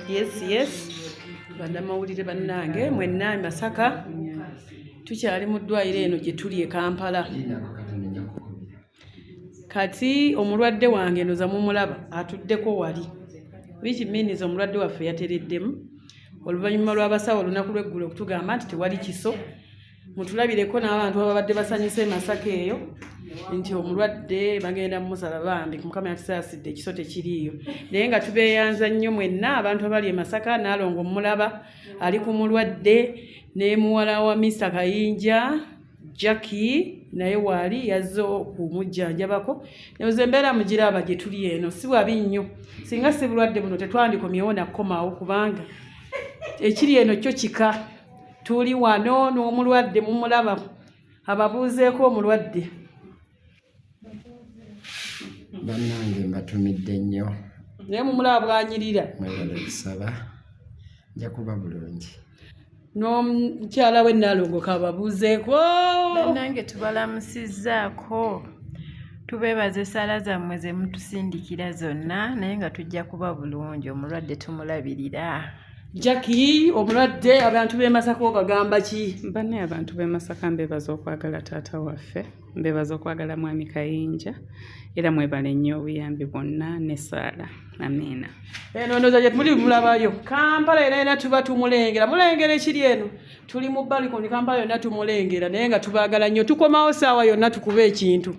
Yes. Bannamawulire bannange mwenna Masaka tukyali mu ddwaliro eno gye tuli e Kampala. Kati omulwadde wange ndoza mumulaba atuddeko wali. Which means omulwadde waffe yatereddemu. Oluvannyuma lw'abasawo olunaku lw'eggulo okutugamba nti tewali kiso. Mutulabireko n'abantu ababadde basanyuse Masaka eyo nti omulwadde bagenda mumusala bambi Mukama yakisaasidde ekiso tekiriiyo. Naye nga tubeeyanza nnyo mwenna abantu abali e Masaka Naalongo mulaba ali ku mulwadde ne muwala wa Mr. Kayinja Jackie naye waali yazze okumujjanjabako. Nebuze embeera mugiraba gye tuli eno si wabi nnyo. Singa si bulwadde buno tetwandikomyewo nakkomawo kubanga ekiri eno kyo kika. Tuli wano n'omulwadde mumulaba ababuuzeeko omulwadde. Bannange mbatumidde nnyo. Naye mumulaba bwanyirira. Mwebale kusaba. Nja kuba bulungi. N'omukyala we Naalongo kababuuzeeko. Bannange tubalamusizzaako. Tubeebaza essala zammwe ze mutusindikira zonna naye nga tujja kuba bulungi omulwadde tumulabirira. Jackie omulwadde abantu b'e Masaka bagamba ki? Banne abantu b'e Masaka mbeebaza okwagala taata waffe, mbeebaza okwagala mwami Kayinja era mwebale nnyo obuyambi bwonna n'essaala. Amiina. Eno ndowooza gye muli mulabayo. Kampala era tuba tumulengera. Mulengera ekiri eno. Tuli mu balikoni Kampala yonna tumulengera naye nga tubaagala nnyo. Tukomawo ssaawa yonna tukube ekintu.